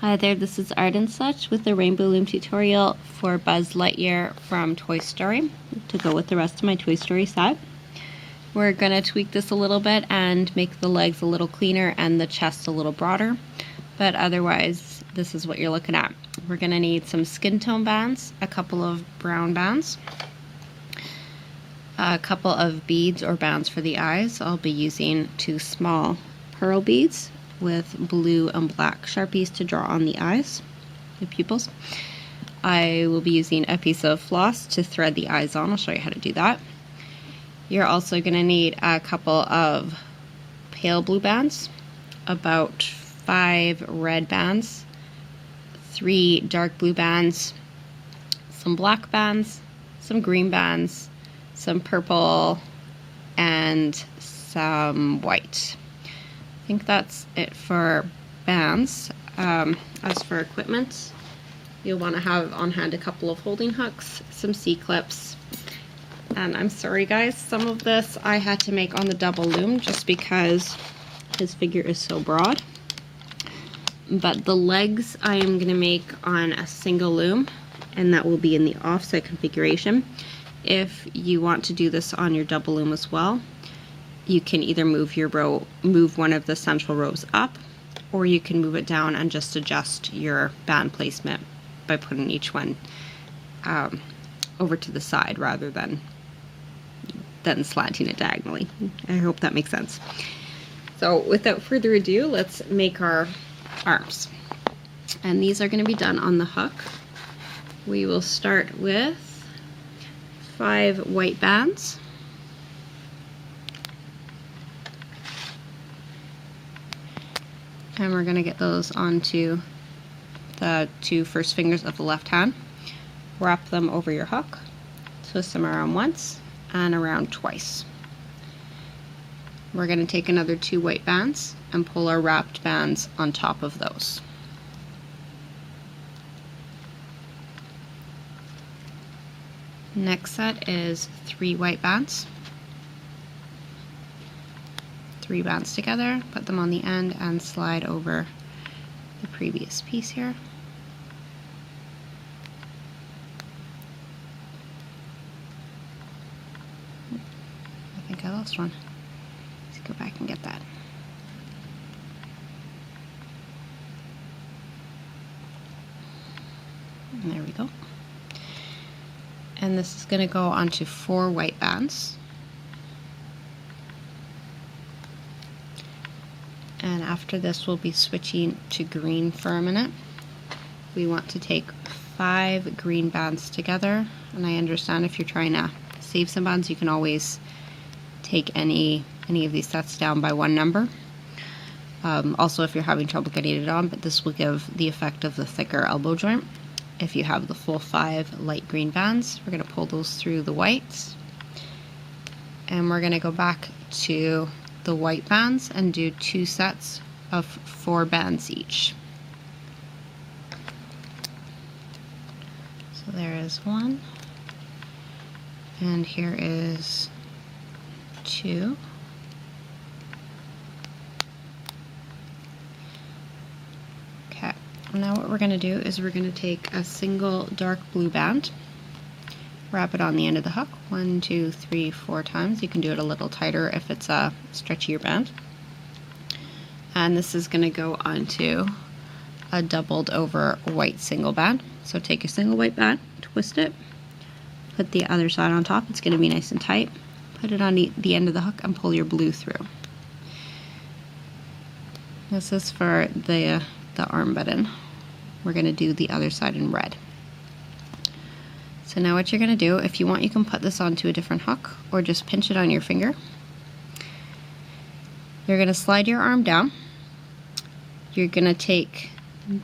Hi there, this is Art and Such with the Rainbow Loom tutorial for Buzz Lightyear from Toy Story to go with the rest of my Toy Story set. We're going to tweak this a little bit and make the legs a little cleaner and the chest a little broader, but otherwise this is what you're looking at. We're going to need some skin tone bands, a couple of brown bands, a couple of beads or bands for the eyes. I'll be using 2 small pearl beads with blue and black Sharpies to draw on the eyes, the pupils. I will be using a piece of floss to thread the eyes on. I'll show you how to do that. You're also going to need a couple of pale blue bands, about 5 red bands, 3 dark blue bands, some black bands, some green bands, some purple, and some white. I think that's it for bands. As for equipment, you'll want to have on hand a couple of holding hooks, some C-clips, and I'm sorry guys, some of this I had to make on the double loom just because his figure is so broad. But the legs I am going to make on a single loom, and that will be in the offset configuration. If you want to do this on your double loom as well, you can either move one of the central rows up, or you can move it down and just adjust your band placement by putting each one over to the side rather than slanting it diagonally. I hope that makes sense. So without further ado, let's make our arms. And these are going to be done on the hook. We will start with 5 white bands. And we're going to get those onto the 2 first fingers of the left hand. Wrap them over your hook. Twist them around once and around twice. We're going to take another 2 white bands and pull our wrapped bands on top of those. Next set is 3 white bands. 3 bands together, put them on the end and slide over the previous piece here. I think I lost one. Let's go back and get that. And there we go. And this is going to go onto 4 white bands. And after this, we'll be switching to green for a minute. We want to take 5 green bands together. And I understand if you're trying to save some bands, you can always take any of these sets down by 1 number. Also, if you're having trouble getting it on, but this will give the effect of the thicker elbow joint. If you have the full 5 light green bands, we're going to pull those through the whites. And we're going to go back to the white bands and do 2 sets of 4 bands each. So there is 1, and here is 2. Okay, now what we're going to do is we're going to take a single dark blue band, wrap it on the end of the hook 1, 2, 3, 4 times. You can do it a little tighter if it's a stretchier band. And this is going to go onto a doubled over white single band. So take a single white band, twist it, put the other side on top. It's going to be nice and tight. Put it on the end of the hook and pull your blue through. This is for the arm button. We're going to do the other side in red. So now what you're going to do, if you want, you can put this onto a different hook or just pinch it on your finger. You're going to slide your arm down. You're going to take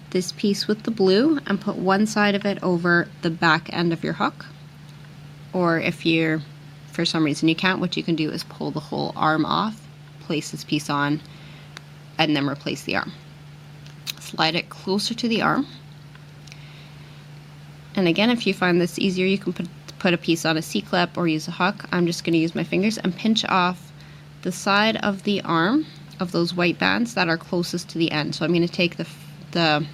this piece with the blue and put one side of it over the back end of your hook. Or if you're, for some reason you can't, what you can do is pull the whole arm off, place this piece on, and then replace the arm. Slide it closer to the arm. And again, if you find this easier, you can put a piece on a C-clip or use a hook. I'm just going to use my fingers and pinch off the side of the arm of those white bands that are closest to the end. So I'm going to take the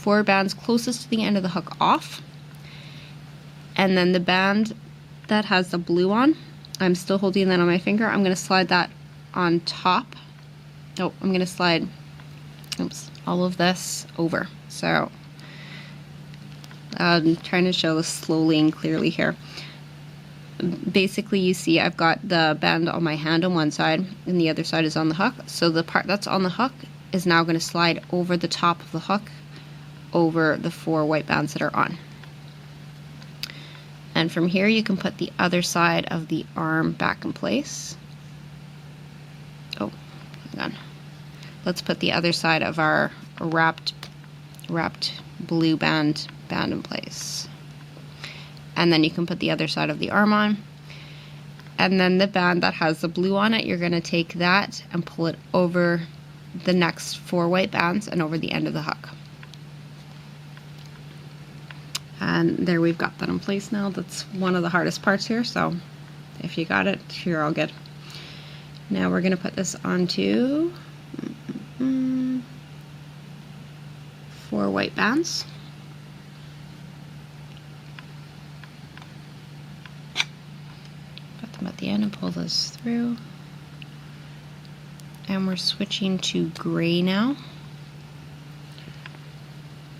4 bands closest to the end of the hook off. And then the band that has the blue on, I'm still holding that on my finger. I'm going to slide that on top. Oh, I'm going to slide, oops, all of this over. So I'm trying to show this slowly and clearly here. Basically, you see I've got the band on my hand on one side and the other side is on the hook. So the part that's on the hook is now going to slide over the top of the hook over the 4 white bands that are on. And from here you can put the other side of the arm back in place. Oh, hang on. Let's put the other side of our wrapped blue band in place. And then you can put the other side of the arm on. And then the band that has the blue on it, you're going to take that and pull it over the next 4 white bands and over the end of the hook. And there, we've got that in place now. That's one of the hardest parts here, so if you got it, you're all good. Now we're going to put this onto 4 white bands. Put them at the end and pull those through. And we're switching to gray now.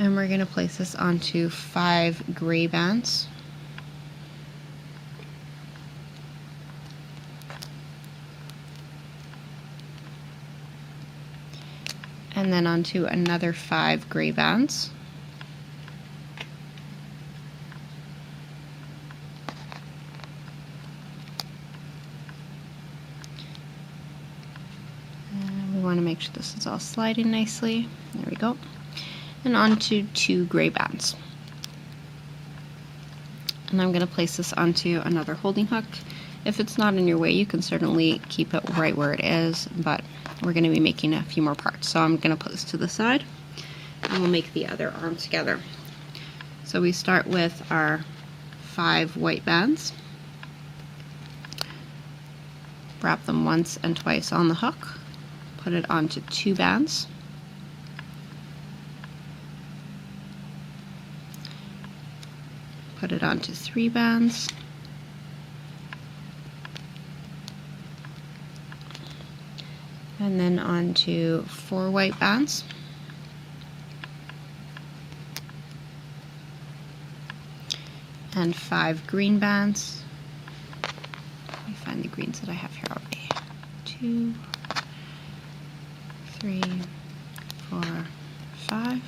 And we're going to place this onto 5 gray bands. And then onto another 5 gray bands. And we want to make sure this is all sliding nicely. There we go. And onto 2 gray bands. And I'm going to place this onto another holding hook. If it's not in your way, you can certainly keep it right where it is, but we're going to be making a few more parts. So I'm going to put this to the side and we'll make the other arm together. So we start with our 5 white bands. Wrap them once and twice on the hook. Put it onto 2 bands. Put it onto 3 bands. And then onto 4 white bands. And 5 green bands. Let me find the greens that I have here already. 2, 3, 4, 5.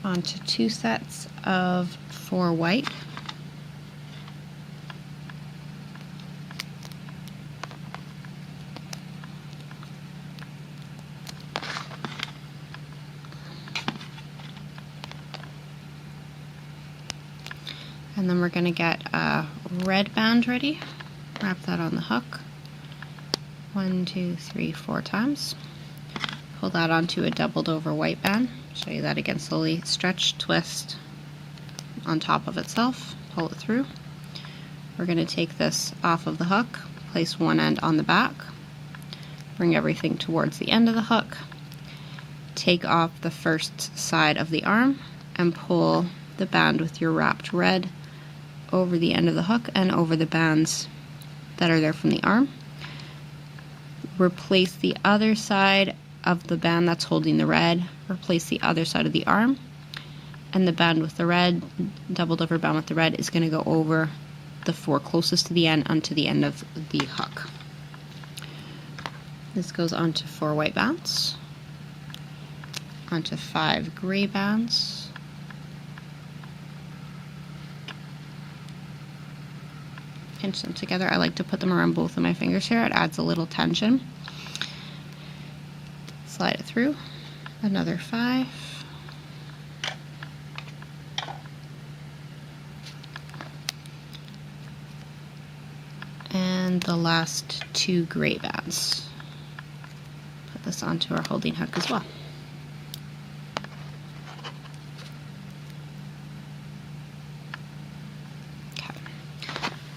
Onto 2 sets of 4 white. And then we're going to get a red band ready. Wrap that on the hook. 1, 2, 3, 4 times. Pull that onto a doubled over white band. Show you that again slowly. Stretch, twist on top of itself. Pull it through. We're going to take this off of the hook. Place one end on the back. Bring everything towards the end of the hook. Take off the first side of the arm and pull the band with your wrapped red over the end of the hook and over the bands that are there from the arm. Replace the other side of the band that's holding the red. Replace the other side of the arm, and the band with the red, doubled over band with the red, is going to go over the 4 closest to the end onto the end of the hook. This goes onto 4 white bands, onto 5 gray bands, pinch them together. I like to put them around both of my fingers here. It adds a little tension. Slide it through. Another 5. And the last 2 gray bands. Put this onto our holding hook as well. Okay.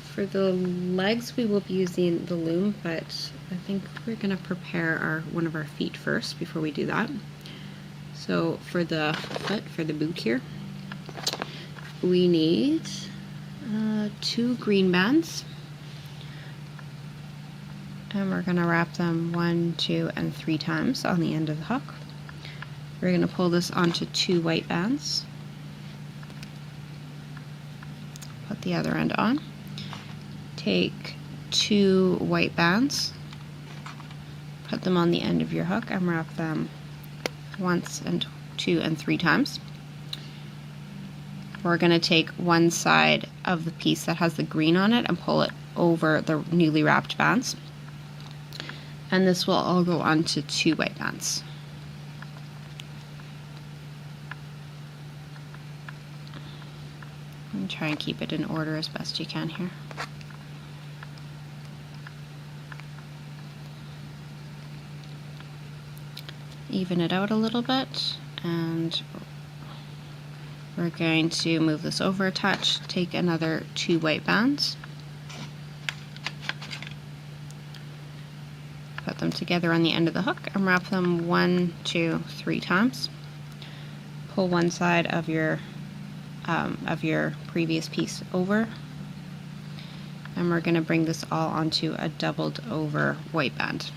For the legs, we will be using the loom, but I think we're going to prepare one of our feet first before we do that. So for the foot, for the boot here, we need 2 green bands, and we're going to wrap them 1, 2, and 3 times on the end of the hook. We're going to pull this onto 2 white bands, put the other end on, take 2 white bands, put them on the end of your hook, and wrap them once and 2 and 3 times. We're going to take one side of the piece that has the green on it and pull it over the newly wrapped bands, and this will all go onto 2 white bands. And try and keep it in order as best you can here. Even it out a little bit, and we're going to move this over a touch, take another 2 white bands, put them together on the end of the hook, and wrap them 1, 2, 3 times. Pull one side of your previous piece over, and we're going to bring this all onto a doubled over white band.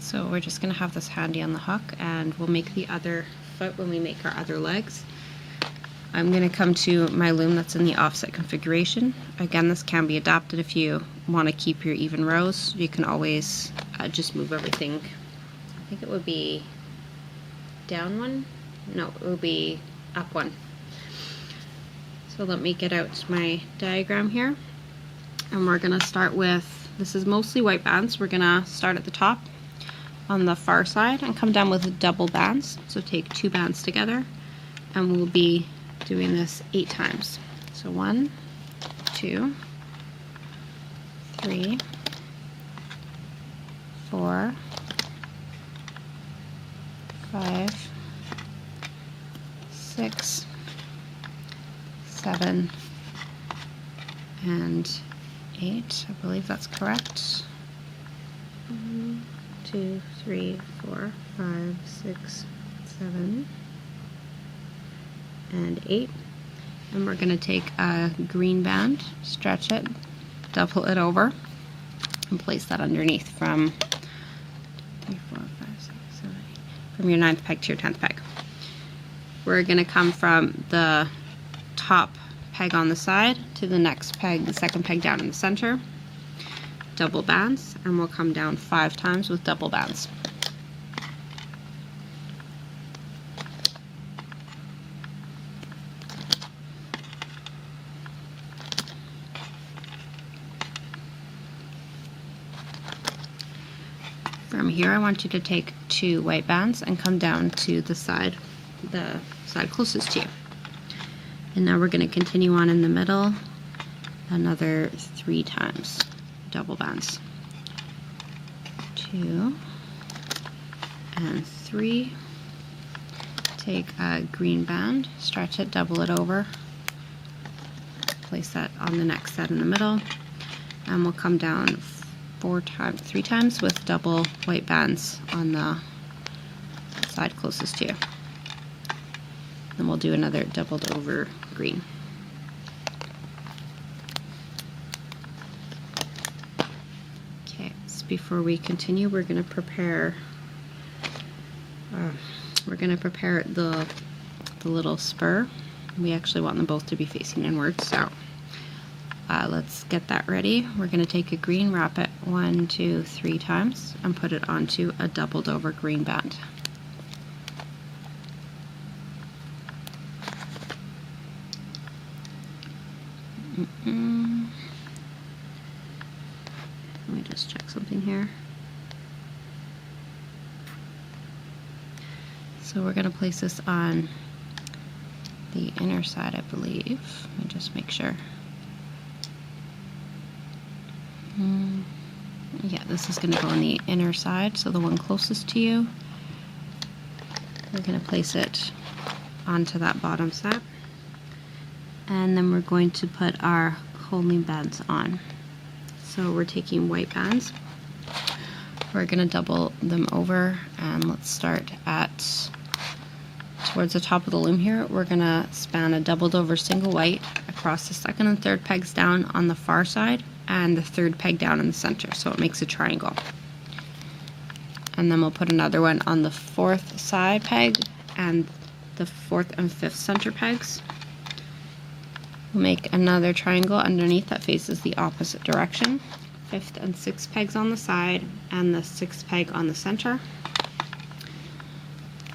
So we're just going to have this handy on the hook, and we'll make the other foot when we make our other legs. I'm going to come to my loom that's in the offset configuration. Again, this can be adapted if you want to keep your even rows. You can always just move everything. I think it would be down 1? No, it would be up 1. So let me get out my diagram here, and we're going to start with, this is mostly white bands. We're going to start at the top on the far side and come down with double bands. So take 2 bands together, and we'll be doing this 8 times. So 1, 2, 3, 4, 5, 6, 7, and 8. I believe that's correct. 1, 2, 3, 4, 5, 6, 7, and 8. And we're going to take a green band, stretch it, double it over, and place that underneath from 3, 4, 5, 6, 7, 8, from your 9th peg to your 10th peg. We're going to come from the top peg on the side to the next peg, the second peg down in the center, double bands, and we'll come down 5 times with double bands. From here, I want you to take 2 white bands and come down to the side closest to you. And now we're going to continue on in the middle another 3 times, double bands. 2 and 3. Take a green band, stretch it, double it over, place that on the next set in the middle, and we'll come down 3 times with double white bands on the side closest to you. Then we'll do another doubled over green. Okay, so before we continue, we're going to prepare the little spur. We actually want them both to be facing inwards, so let's get that ready. We're going to take a green, wrap it 1, 2, 3 times, and put it onto a doubled over green band. Let me just check something here. So we're going to place this on the inner side, I believe. Let me just make sure. Yeah, this is going to go on the inner side, so the one closest to you. We're going to place it onto that bottom set, and then we're going to put our holding bands on. So we're taking white bands, we're going to double them over, and let's start at towards the top of the loom here. We're going to span a doubled over single white across the second and third pegs down on the far side and the third peg down in the center, so it makes a triangle. And then we'll put another one on the fourth side peg and the fourth and fifth center pegs. We'll make another triangle underneath that faces the opposite direction. Fifth and sixth pegs on the side and the sixth peg on the center.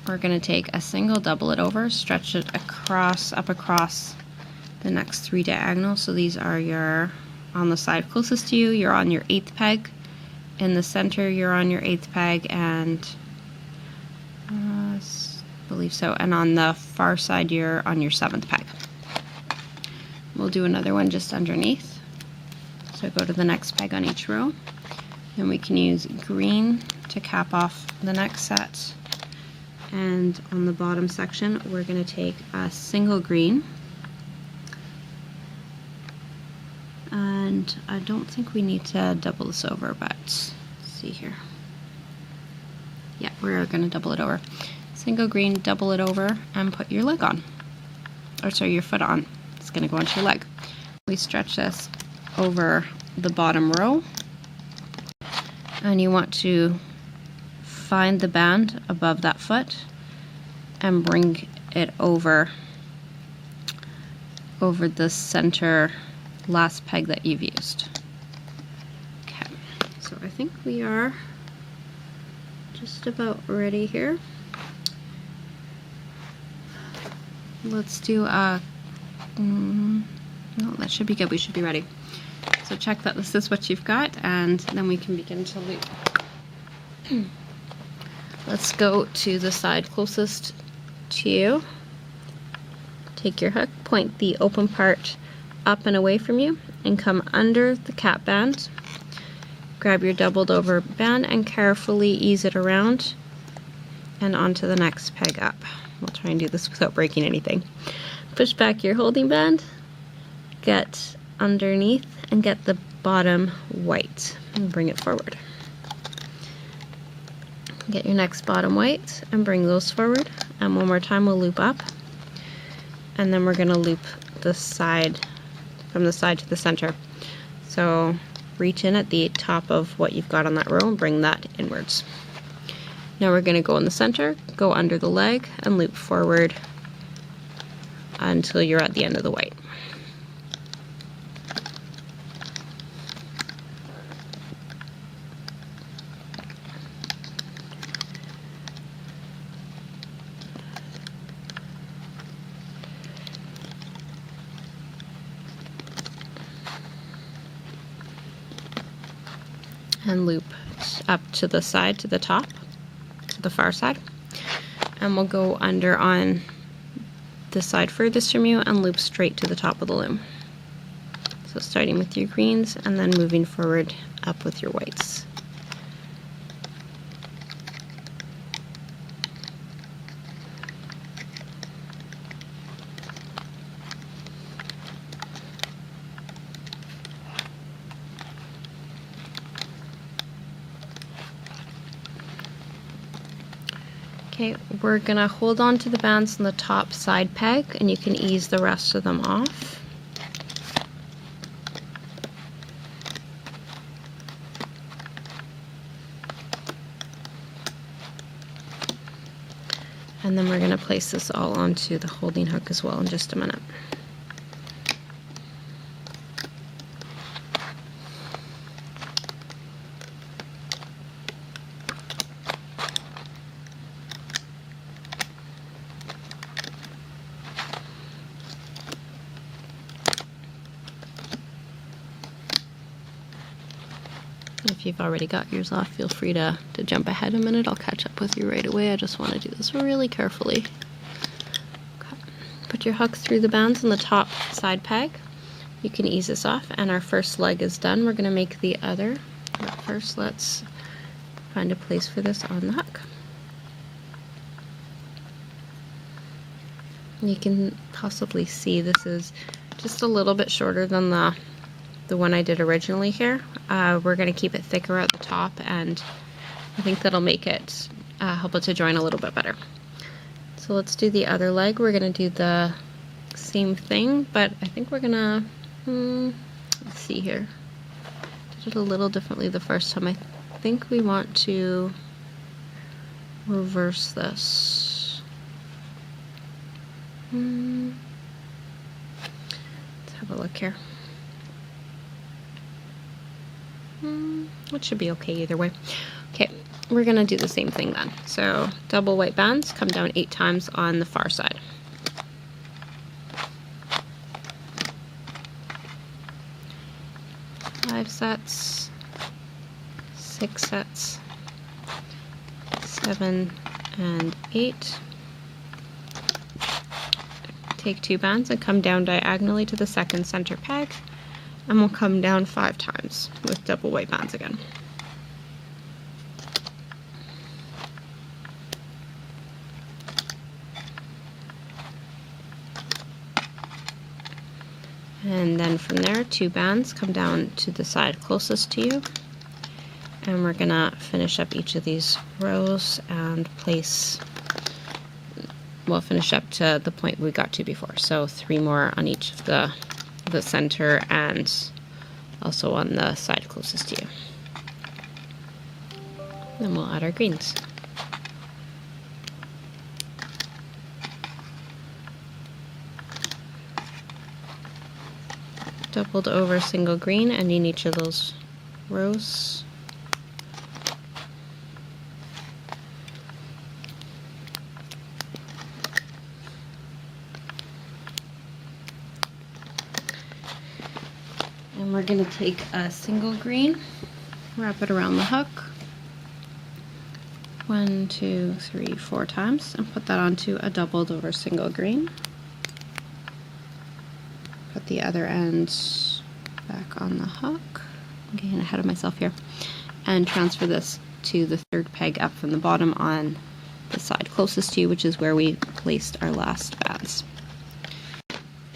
We're going to take a single, double it over, stretch it across, up across the next 3 diagonals. So these are your, on the side closest to you, you're on your 8th peg. In the center, you're on your 8th peg, and I believe so. And on the far side, you're on your 7th peg. We'll do another one just underneath. So go to the next peg on each row. And we can use green to cap off the next set. And on the bottom section, we're going to take a single green. And I don't think we need to double this over, but let's see here. Yeah, we're going to double it over. Single green, double it over, and put your leg on. Or sorry, your foot on. It's going to go onto your leg. We stretch this over the bottom row. And you want to find the band above that foot and bring it over the center last peg that you've used. Okay, so I think we are just about ready here. Let's do a, no, that should be good, we should be ready. So check that this is what you've got, and then we can begin to loop. Let's go to the side closest to you. Take your hook, point the open part up and away from you, and come under the cap band. Grab your doubled over band and carefully ease it around and onto the next peg up. We'll try and do this without breaking anything. Push back your holding band, get underneath, and get the bottom white and bring it forward. Get your next bottom white and bring those forward, and one more time we'll loop up, and then we're going to loop the side from the side to the center. So reach in at the top of what you've got on that row and bring that inwards. Now we're going to go in the center, go under the leg, and loop forward until you're at the end of the white. And loop up to the side, to the top, to the far side. And we'll go under on the side furthest from you and loop straight to the top of the loom. So starting with your greens and then moving forward up with your whites. Okay, we're gonna hold on to the bands on the top side peg, and you can ease the rest of them off. And then we're gonna place this all onto the holding hook as well in just a minute. If you've already got yours off, feel free to jump ahead a minute. I'll catch up with you right away. I just want to do this really carefully. Okay. Put your hook through the bands on the top side peg. You can ease this off, and our first leg is done. We're going to make the other. But first, let's find a place for this on the hook. You can possibly see this is just a little bit shorter than the one I did originally here. We're going to keep it thicker at the top and I think that'll make it help it to join a little bit better. So let's do the other leg. We're gonna do the same thing, but I think we're gonna, let's see here. Did it a little differently the first time. I think we want to reverse this. Let's have a look here. It should be okay either way. Okay, we're gonna do the same thing then. So double white bands, come down 8 times on the far side. Five sets, 6 sets, 7 and 8. Take 2 bands and come down diagonally to the second center peg, and we'll come down 5 times with double white bands again. And then from there, 2 bands, come down to the side closest to you, and we're gonna finish up each of these rows and place, we'll finish up to the point we got to before. So 3 more on each of the center and also on the side closest to you. Then we'll add our greens. Doubled over single green ending each of those rows. And we're going to take a single green, wrap it around the hook 1, 2, 3, 4 times, and put that onto a doubled over single green. Put the other end back on the hook. I'm getting ahead of myself here. And transfer this to the third peg up from the bottom on the side closest to you, which is where we placed our last bands.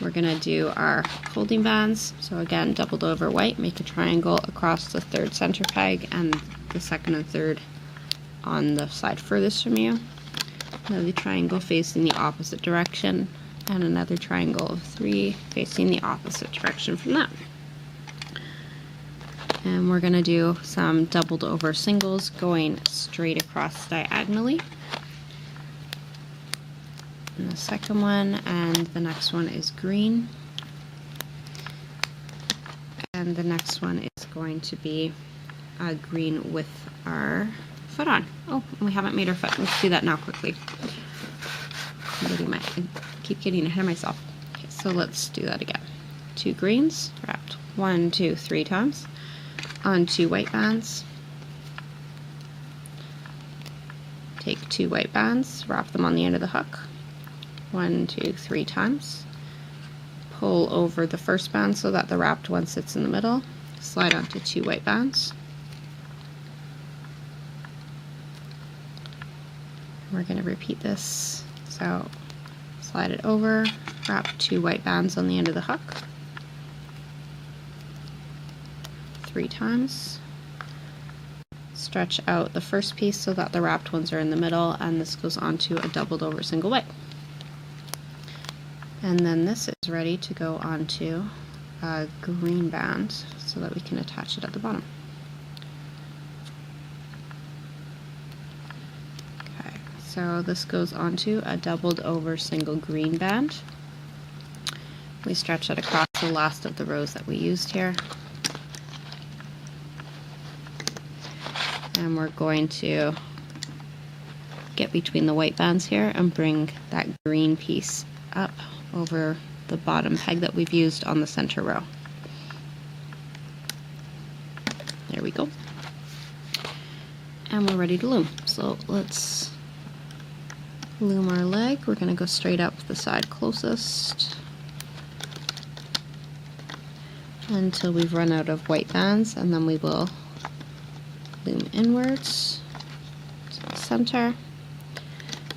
We're gonna do our holding bands. So again, doubled over white, make a triangle across the third center peg and the second and third on the side furthest from you. Another triangle facing the opposite direction, and another triangle of 3 facing the opposite direction from that. And we're gonna do some doubled over singles going straight across diagonally. And the second one, and the next one is green. And the next one is going to be green with our foot on. Oh, and we haven't made our foot. Let's do that now quickly. I keep getting ahead of myself. Okay, so let's do that again. 2 greens, wrapped 1, 2, 3 times on 2 white bands. Take 2 white bands, wrap them on the end of the hook 1, 2, 3 times. Pull over the first band so that the wrapped one sits in the middle. Slide onto 2 white bands. We're going to repeat this. So slide it over, wrap 2 white bands on the end of the hook 3 times. Stretch out the first piece so that the wrapped ones are in the middle, and this goes onto a doubled over single white. And then this is ready to go onto a green band so that we can attach it at the bottom. Okay, so this goes onto a doubled over single green band. We stretch it across the last of the rows that we used here. And we're going to get between the white bands here and bring that green piece up over the bottom peg that we've used on the center row. There we go. And we're ready to loom. So let's loom our leg. We're going to go straight up the side closest until we've run out of white bands, and then we will loom inwards to the center.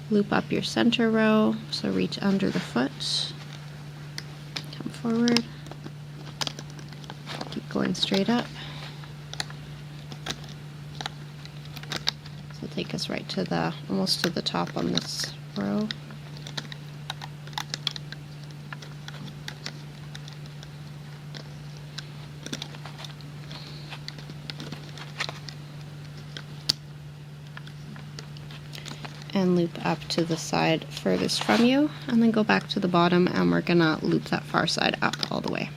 Loop up your center row, so reach under the foot, come forward, keep going straight up, take us right to the, almost to the top on this row. And loop up to the side furthest from you, and then go back to the bottom, and we're gonna loop that far side up all the way.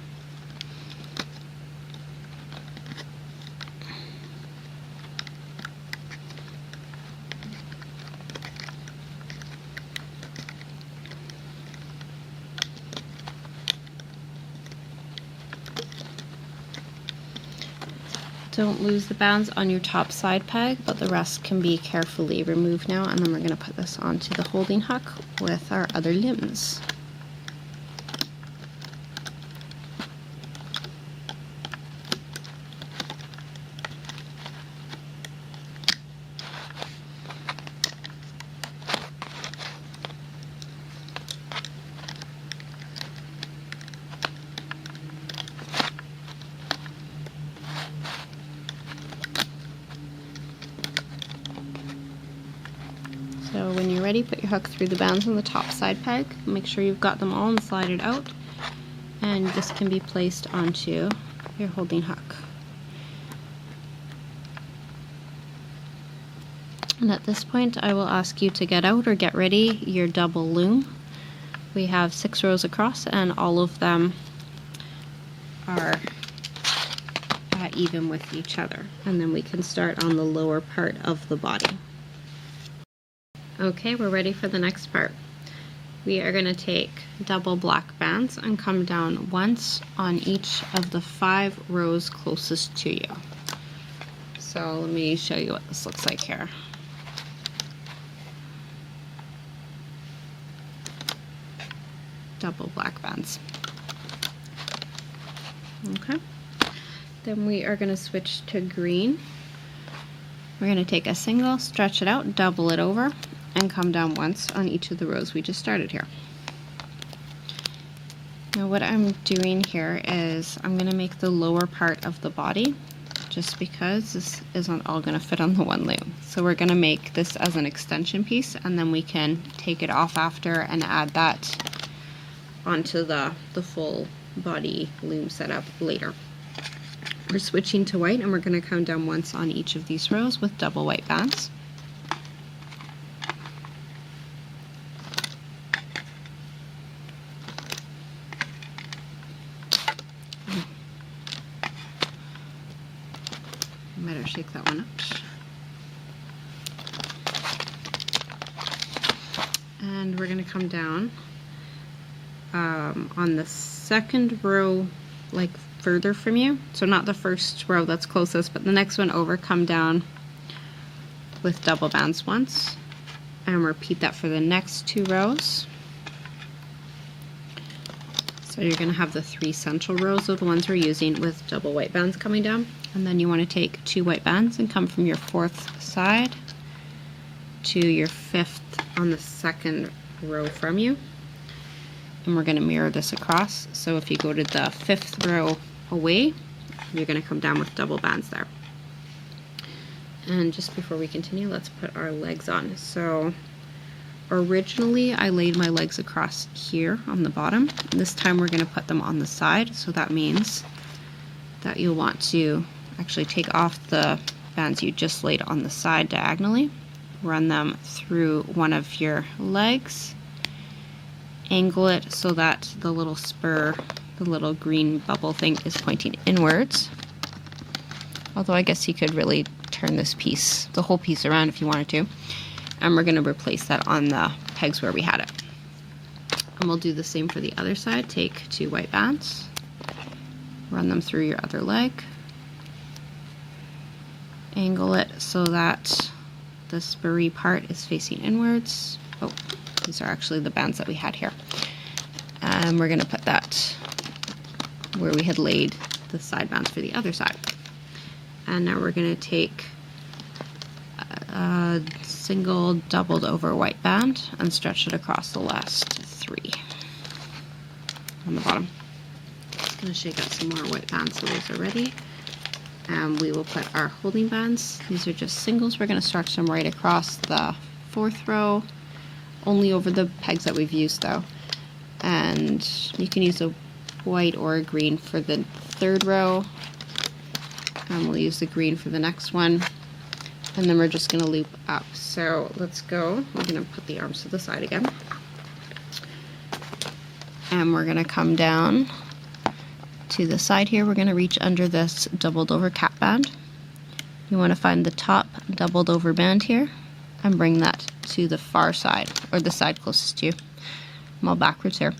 Don't lose the bands on your top side peg, but the rest can be carefully removed now, and then we're going to put this onto the holding hook with our other limbs. So when you're ready, put your hook through the bands on the top side peg. Make sure you've got them all and slide it out. And this can be placed onto your holding hook. And at this point, I will ask you to get out or get ready your double loom. We have 6 rows across, and all of them are even with each other. And then we can start on the lower part of the body. Okay, we're ready for the next part. We are going to take double black bands and come down once on each of the 5 rows closest to you. So let me show you what this looks like here. Double black bands. Okay. Then we are going to switch to green. We're going to take a single, stretch it out, double it over, and come down once on each of the rows we just started here. Now what I'm doing here is I'm going to make the lower part of the body, just because this isn't all going to fit on the one loom. So we're going to make this as an extension piece, and then we can take it off after and add that onto the full body loom setup later. We're switching to white, and we're going to come down once on each of these rows with double white bands. Better shake that one up. And we're going to come down on the second row, like further from you. So not the first row that's closest, but the next one over, come down with double bands once. And repeat that for the next 2 rows. So you're going to have the 3 central rows of the ones we're using with double white bands coming down. And then you want to take 2 white bands and come from your 4th side to your 5th on the second row from you. And we're going to mirror this across. So if you go to the 5th row away, you're going to come down with double bands there. And just before we continue, let's put our legs on. So originally I laid my legs across here on the bottom. This time we're going to put them on the side. So that means that you'll want to actually take off the bands you just laid on the side diagonally, run them through one of your legs, angle it so that the little spur, the little green bubble thing, is pointing inwards. Although I guess you could really turn this piece, the whole piece, around if you wanted to. And we're going to replace that on the pegs where we had it. And we'll do the same for the other side. Take 2 white bands, run them through your other leg, angle it so that the spurry part is facing inwards. Oh, these are actually the bands that we had here. And we're going to put that where we had laid the side bands for the other side. And now we're going to take a single doubled over white band and stretch it across the last 3 on the bottom. Just going to shake out some more white bands so those are ready. and we will put our holding bands. These are just singles. We're going to stretch them right across the 4th row, only over the pegs that we've used though. And you can use a white or a green for the 3rd row, and we'll use the green for the next one, and then we're just going to loop up. So let's go. We're going to put the arms to the side again, and we're going to come down to the side here. We're going to reach under this doubled over cap band. You want to find the top doubled over band here and bring that to the far side, or the side closest to you. I'm all backwards here.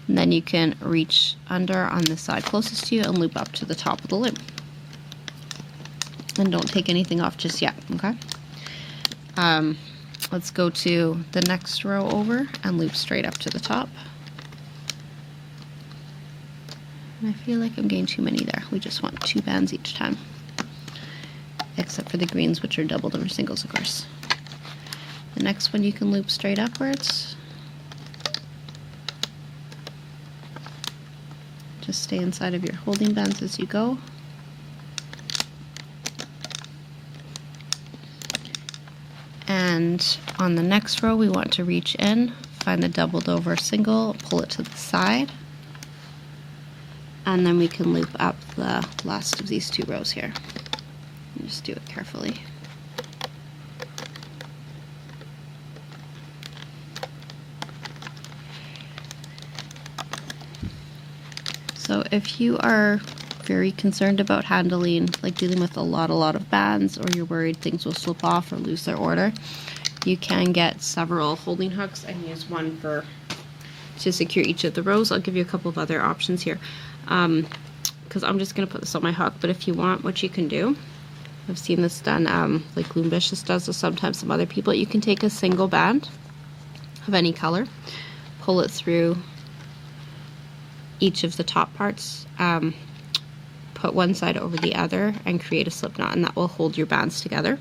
And then you can reach under on the side closest to you and loop up to the top of the loop. And don't take anything off just yet, okay? Let's go to the next row over and loop straight up to the top. And I feel like I'm getting too many there. We just want 2 bands each time. Except for the greens, which are doubled over singles, of course. The next one you can loop straight upwards. Just stay inside of your holding bands as you go. And on the next row, we want to reach in, find the doubled over single, pull it to the side, and then we can loop up the last of these 2 rows here. And just do it carefully. So if you are very concerned about handling, like dealing with a lot of bands, or you're worried things will slip off or lose their order, you can get several holding hooks and use one to secure each of the rows. I'll give you a couple of other options here, because I'm just going to put this on my hook, but if you want, what you can do, I've seen this done, like Loomvicious does this, sometimes some other people, you can take a single band of any color, pull it through each of the top parts, put one side over the other and create a slip knot, and that will hold your bands together.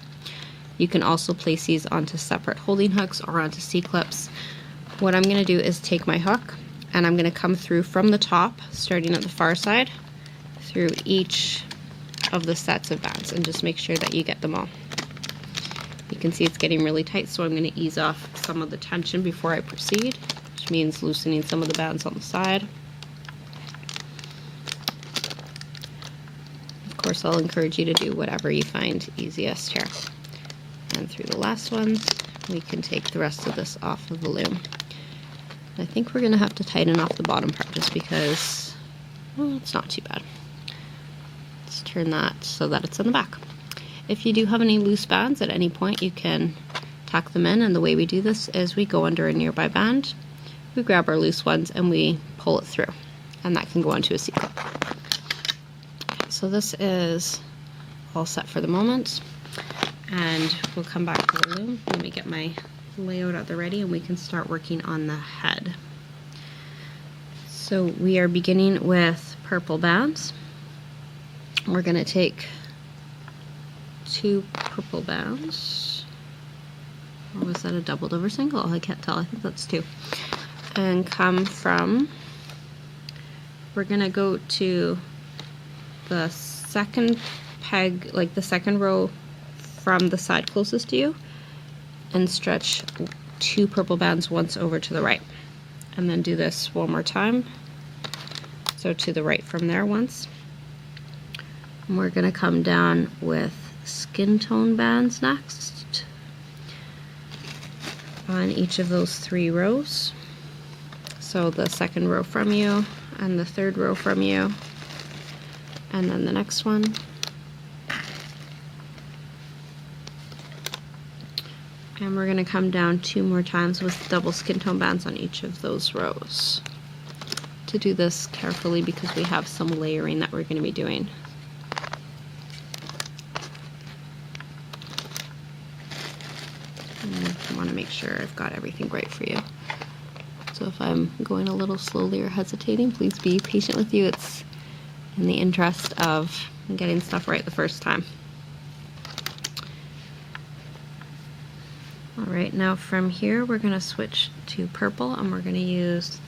You can also place these onto separate holding hooks or onto C-clips. What I'm going to do is take my hook and I'm going to come through from the top, starting at the far side, through each of the sets of bands, and just make sure that you get them all. You can see it's getting really tight, so I'm going to ease off some of the tension before I proceed, which means loosening some of the bands on the side. Of course, I'll encourage you to do whatever you find easiest here. And through the last ones, we can take the rest of this off of the loom. I think we're going to have to tighten off the bottom part just because, well, it's not too bad. Let's turn that so that it's on the back. If you do have any loose bands at any point, you can tuck them in, and the way we do this is we go under a nearby band, we grab our loose ones, and we pull it through, and that can go onto a C-clip. So this is all set for the moment, and we'll come back to the loom. Let me get my layout at the ready and we can start working on the head. So we are beginning with purple bands. We're going to take 2 purple bands. Or was that a doubled over single? I can't tell. I think that's 2. And come from, we're going to go to the second peg, like the second row from the side closest to you, and stretch 2 purple bands once over to the right, and then do this one more time, so to the right from there once. And we're going to come down with skin tone bands next on each of those 3 rows. So the second row from you, and the third row from you, and then the next one. And we're going to come down 2 more times with double skin tone bands on each of those rows. To do this carefully because we have some layering that we're going to be doing. And I want to make sure I've got everything right for you. So if I'm going a little slowly or hesitating, please be patient with you. It's in the interest of getting stuff right the first time. Alright, now from here we're going to switch to purple, and we're going to use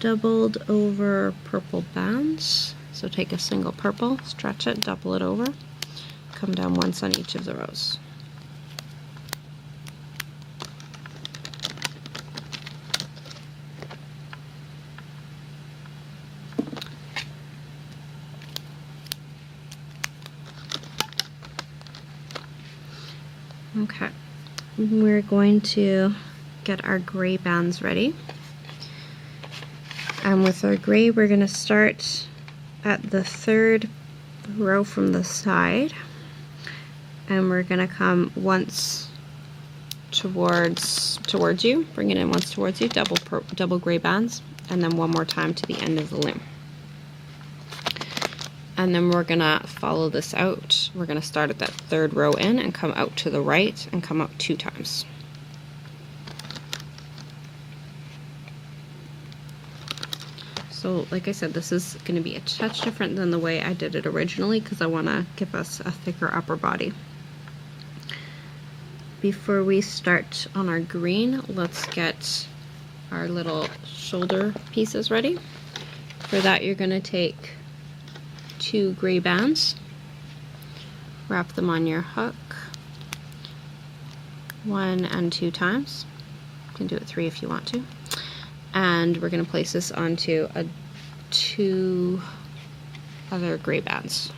doubled over purple bands So take a single purple, stretch it, double it over, come down once on each of the rows. Okay, we're going to get our gray bands ready. And with our gray, we're going to start at the third row from the side. And we're going to come once towards you, bring it in once towards you, double gray bands, and then one more time to the end of the loom. And then we're gonna follow this out. We're gonna start at that third row in and come out to the right and come up 2 times. So like I said, this is gonna be a touch different than the way I did it originally because I wanna give us a thicker upper body. Before we start on our green, let's get our little shoulder pieces ready. For that, you're gonna take 2 gray bands, wrap them on your hook 1 and 2 times. You can do it 3 if you want to. And we're going to place this onto 2 other gray bands.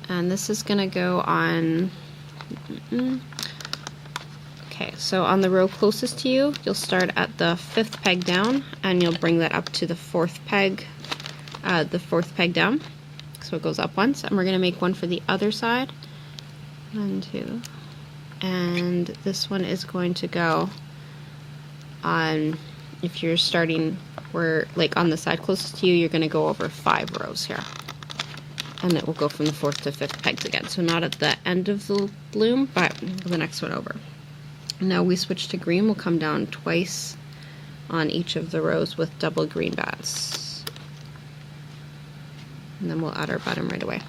And this is going to go on okay, so on the row closest to you, you'll start at the 5th peg down, and you'll bring that up to the 4th peg, down. So it goes up once, and we're going to make one for the other side. 1, 2, and this one is going to go on. If you're starting where, like on the side closest to you, you're going to go over 5 rows here, and it will go from the 4th to 5th pegs again. So not at the end of the loom, but the next one over. Now we switch to green. We'll come down twice on each of the rows with double green bands. And then we'll add our bottom right away.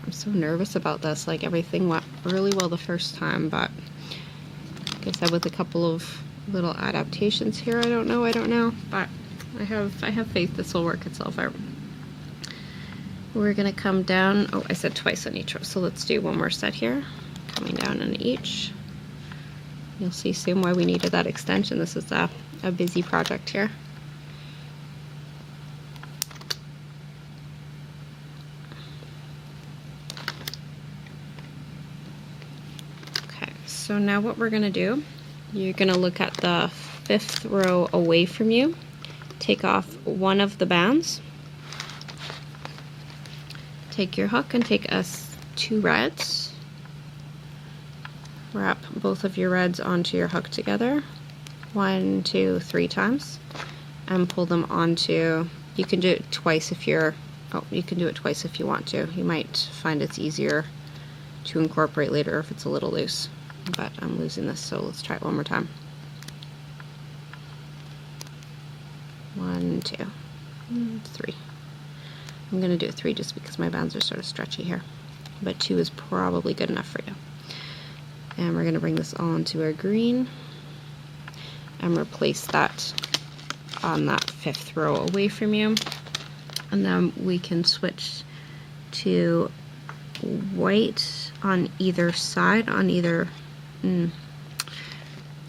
I'm so nervous about this. Like, everything went really well the first time, but like I said, with a couple of little adaptations here, I don't know, but I have faith this will work itself out. We're going to come down, oh, I said twice on each row, so let's do one more set here, coming down on each. You'll see soon why we needed that extension. This is a busy project here. Okay, so now what we're going to do, you're going to look at the 5th row away from you, take off one of the bands, take your hook and take us 2 reds, wrap both of your reds onto your hook together 1, 2, 3 times, and pull them onto. You can do it twice if you're, you can do it twice if you want to. You might find it's easier to incorporate later if it's a little loose, but I'm losing this, so let's try it one more time. 1, 2, 3. I'm going to do 3 just because my bands are sort of stretchy here, but 2 is probably good enough for you. And we're going to bring this on to our green and replace that on that 5th row away from you. And then we can switch to white on either side,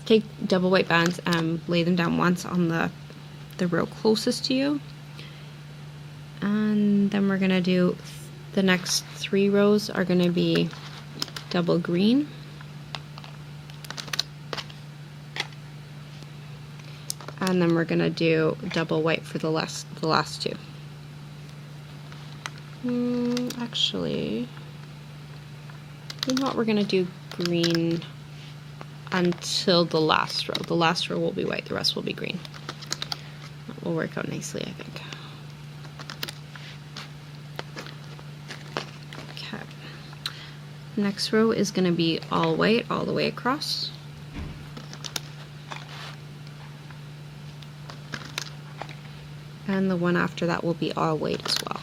take double white bands and lay them down once on the row closest to you. And then we're going to do, the next 3 rows are going to be double green. And then we're going to do double white for the last 2. Actually, you know what, we're going to do green until the last row. The last row will be white, the rest will be green. That will work out nicely, I think. Next row is going to be all white all the way across. And the one after that will be all white as well.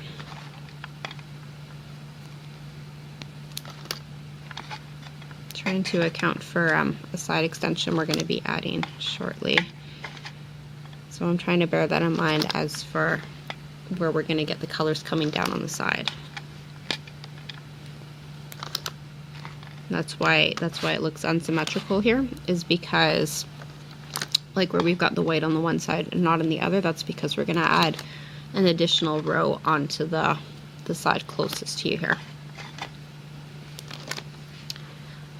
Try trying to account for a side extension we're going to be adding shortly. So I'm trying to bear that in mind as for where we're going to get the colors coming down on the side. That's why it looks unsymmetrical here, is because like where we've got the white on the one side and not on the other, that's because we're going to add an additional row onto the side closest to you here.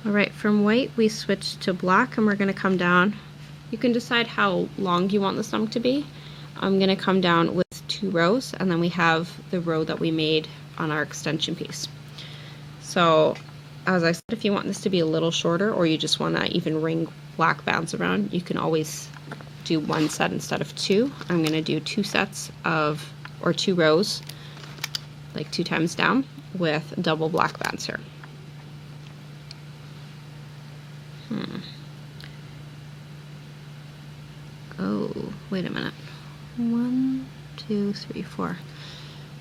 Alright, from white we switched to black and we're going to come down. You can decide how long you want the stump to be. I'm going to come down with 2 rows, and then we have the row that we made on our extension piece. So as I said, if you want this to be a little shorter, or you just want to even ring black bands around, you can always do 1 set instead of 2. I'm going to do 2 sets of, or 2 rows, like 2 times down, with double black bands here. Oh, wait a minute. 1, 2, 3, 4.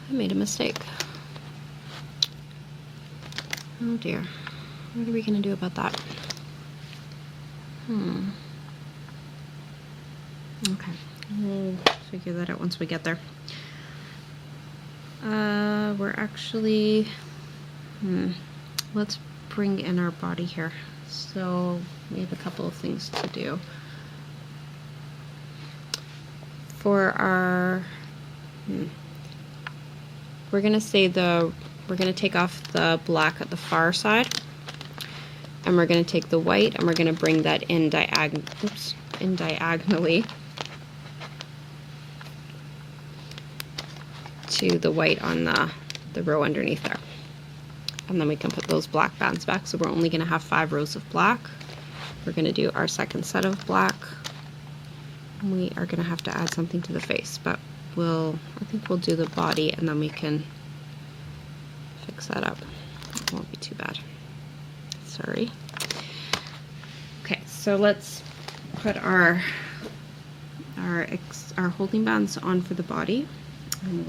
I made a mistake. Oh dear. What are we going to do about that? Okay. We'll figure that out once we get there. We're actually... Let's bring in our body here. So we have a couple of things to do. For our... We're going to take off the black at the far side, and we're going to take the white and we're going to bring that in diagonally to the white on the row underneath there. And then we can put those black bands back. So we're only going to have 5 rows of black. We're going to do our second set of black. We are going to have to add something to the face, but I think we'll do the body and then we can fix that up. It won't be too bad. Sorry. Okay, so let's put our holding bands on for the body, and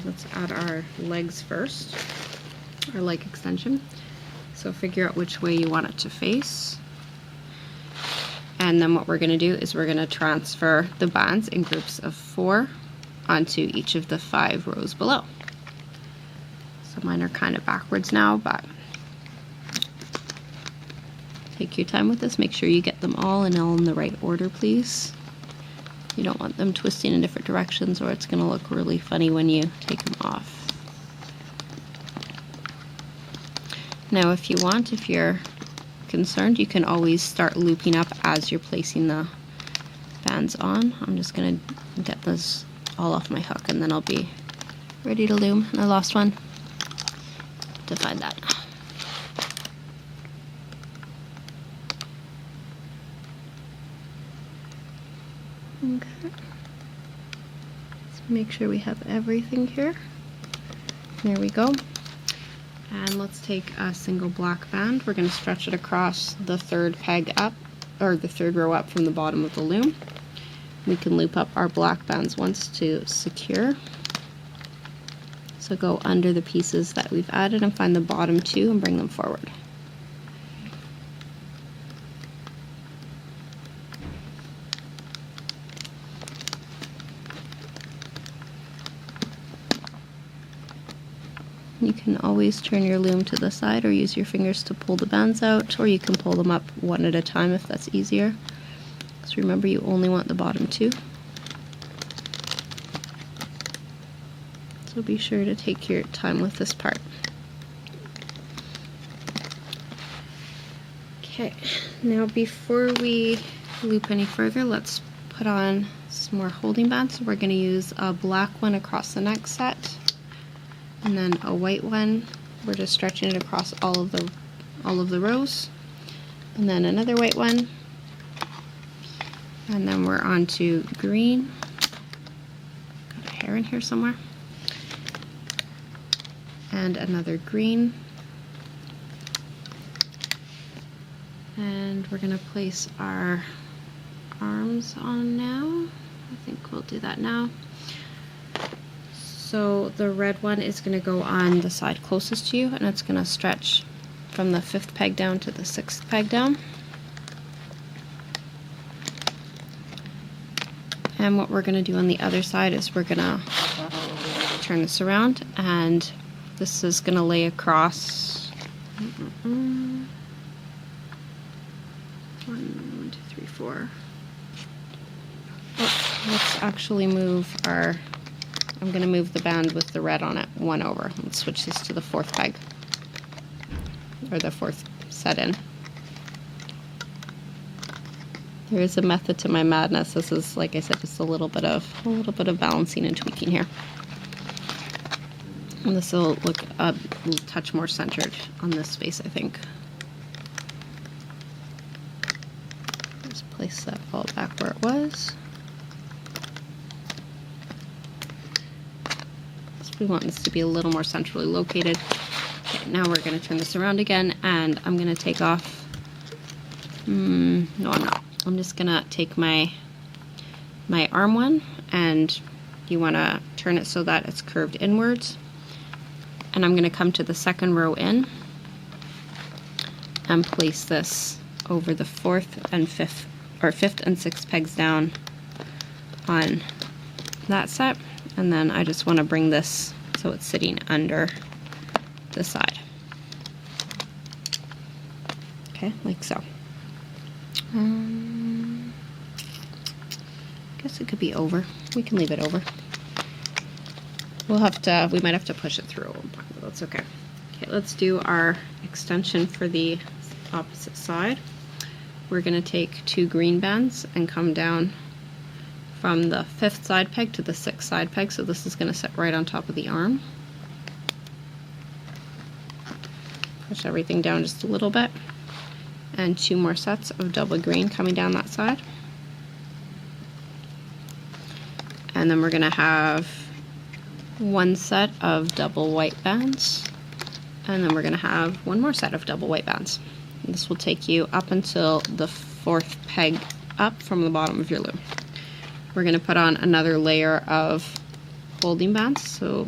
let's add our legs first, our leg extension. So figure out which way you want it to face. And then what we're going to do is we're going to transfer the bands in groups of 4 onto each of the 5 rows below. So mine are kind of backwards now, but take your time with this. Make sure you get them all in the right order, please. You don't want them twisting in different directions, or it's going to look really funny when you take them off. Now if you're concerned, you can always start looping up as you're placing the bands on. I'm just going to get this all off my hook and then I'll be ready to loom. And I lost one to find that. Okay. Let's make sure we have everything here. There we go. And let's take a single black band. We're going to stretch it across the 3rd peg up, or the 3rd row up from the bottom of the loom. We can loop up our black bands once to secure. So go under the pieces that we've added and find the bottom 2 and bring them forward. You can always turn your loom to the side or use your fingers to pull the bands out, or you can pull them up one at a time if that's easier. So remember, you only want the bottom 2. So be sure to take your time with this part. Okay, now before we loop any further, let's put on some more holding bands. So we're going to use a black one across the next set, and then a white one. We're just stretching it across all of the rows, and then another white one, and then we're on to green. Got a hair in here somewhere, and another green, and we're going to place our arms on now. I think we'll do that now. So the red one is going to go on the side closest to you, and it's going to stretch from the 5th peg down to the 6th peg down. And what we're going to do on the other side is we're going to turn this around, and this is going to lay across 1, 2, 3, 4. Oh, let's actually move our, I'm going to move the band with the red on it 1 over. Let's switch this to the 4th peg, or the 4th set in. There is a method to my madness. This is, like I said, just a little bit of balancing and tweaking here. And this will look a touch more centered on this space, I think. Just place that ball back where it was. So we want this to be a little more centrally located. Okay, now we're going to turn this around again, and I'm going to take off. No, I'm not. I'm just going to take my arm one, and you want to turn it so that it's curved inwards. And I'm going to come to the 2nd row in and place this over the 4th and 5th, or 5th and 6th pegs down on that set. And then I just want to bring this so it's sitting under the side. Okay, like so. I guess it could be over. We can leave it over. We might have to push it through at one point, but that's okay. Okay, let's do our extension for the opposite side. We're going to take 2 green bands and come down from the 5th side peg to the 6th side peg, so this is going to sit right on top of the arm. Push everything down just a little bit. And 2 more sets of double green coming down that side. And then we're going to have 1 set of double white bands. And then we're going to have 1 more set of double white bands. And this will take you up until the 4th peg up from the bottom of your loom. We're going to put on another layer of folding bands. So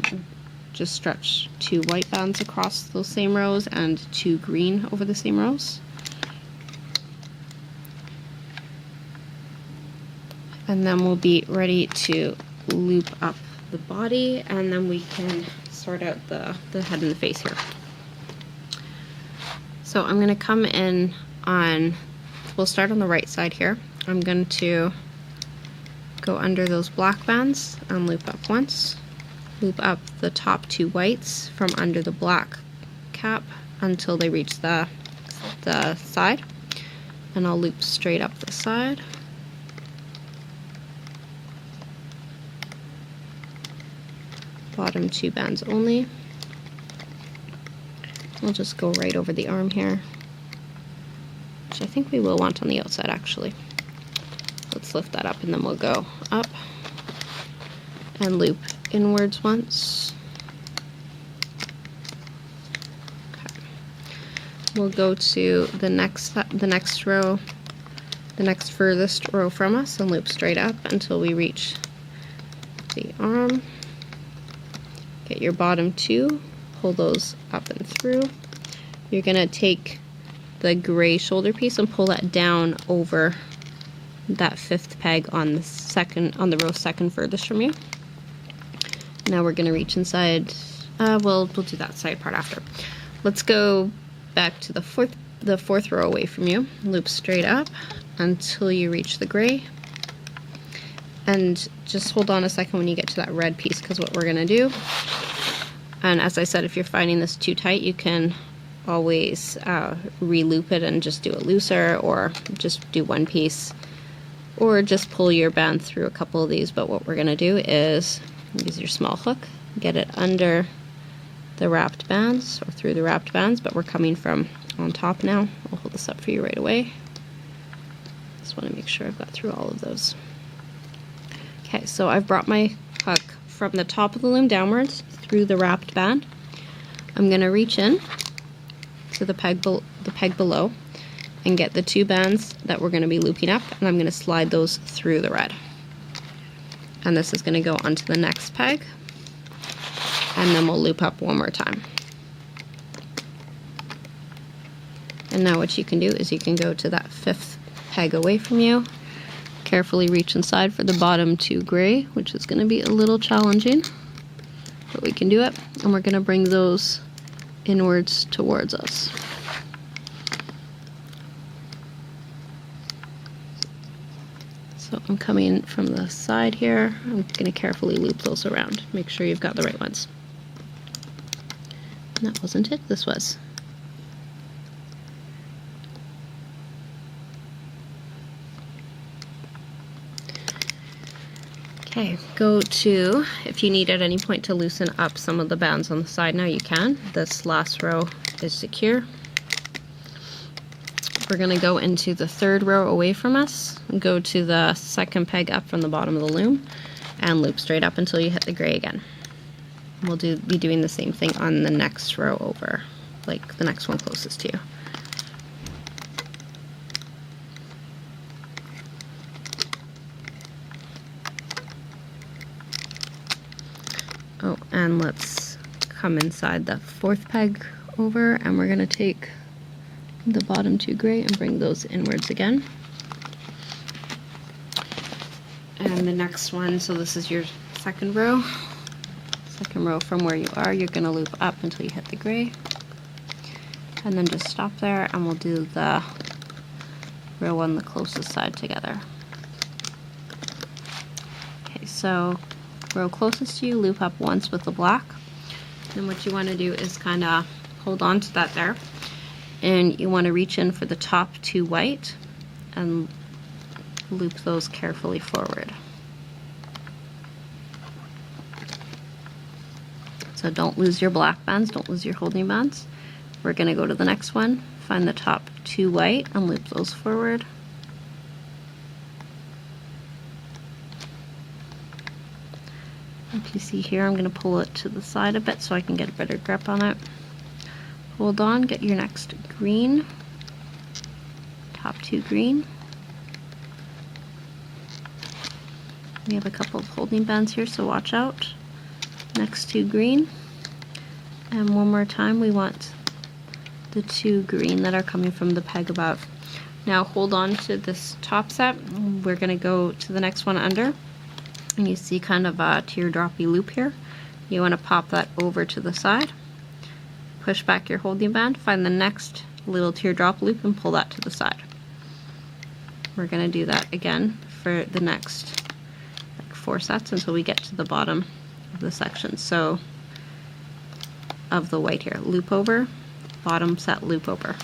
just stretch 2 white bands across those same rows and 2 green over the same rows. And then we'll be ready to loop up the body, and then we can sort out the head and the face here. So I'm going to come in on, we'll start on the right side here. I'm going to go under those black bands and loop up once. Loop up the top 2 whites from under the black cap until they reach the side. And I'll loop straight up the side. Bottom 2 bands only. We'll just go right over the arm here, which I think we will want on the outside actually. Let's lift that up, and then we'll go up and loop inwards once. Okay. We'll go to the next row, the next furthest row from us, and loop straight up until we reach the arm. Get your bottom 2, pull those up and through. You're going to take the gray shoulder piece and pull that down over that 5th peg on the row 2nd furthest from you. Now we're going to reach inside. We'll do that side part after. Let's go back to the 4th row away from you. Loop straight up until you reach the gray. And just hold on a second when you get to that red piece, because what we're going to do, and as I said, if you're finding this too tight, you can always re-loop it and just do it looser, or just do 1 piece, or just pull your band through a couple of these. But what we're going to do is use your small hook, get it under the wrapped bands, or through the wrapped bands, but we're coming from on top now. I'll hold this up for you right away. Just want to make sure I've got through all of those. Okay, so I've brought my hook from the top of the loom downwards through the wrapped band. I'm going to reach in to the peg below and get the 2 bands that we're going to be looping up, and I'm going to slide those through the red. And this is going to go onto the next peg, and then we'll loop up 1 more time. And now what you can do is you can go to that 5th peg away from you, carefully reach inside for the bottom 2 gray, which is going to be a little challenging, but we can do it. And we're going to bring those inwards towards us. So I'm coming from the side here. I'm going to carefully loop those around. Make sure you've got the right ones. And that wasn't it, this was. Okay, go to, if you need at any point to loosen up some of the bands on the side now, you can. This last row is secure. We're going to go into the 3rd row away from us, go to the 2nd peg up from the bottom of the loom, and loop straight up until you hit the gray again. We'll be doing the same thing on the next row over, like the next one closest to you. Oh, and let's come inside the 4th peg over, and we're going to take the bottom 2 gray and bring those inwards again. And the next one, so this is your 2nd row. 2nd row from where you are, you're going to loop up until you hit the gray. And then just stop there, and we'll do the row on the closest side together. Okay, so row closest to you, loop up once with the black. And what you want to do is kind of hold on to that there. And you want to reach in for the top 2 white and loop those carefully forward. So don't lose your black bands, don't lose your holding bands. We're going to go to the next one, find the top 2 white and loop those forward. Like you see here, I'm going to pull it to the side a bit so I can get a better grip on it. Hold on, get your next green, top 2 green. We have a couple of holding bands here, so watch out. Next 2 green. And one more time, we want the 2 green that are coming from the peg above. Now hold on to this top set. We're going to go to the next one under. And you see kind of a teardroppy loop here. You want to pop that over to the side. Push back your holding band, find the next little teardrop loop and pull that to the side. We're going to do that again for the next 4 sets until we get to the bottom of the section. So of the white here, loop over, bottom set, loop over.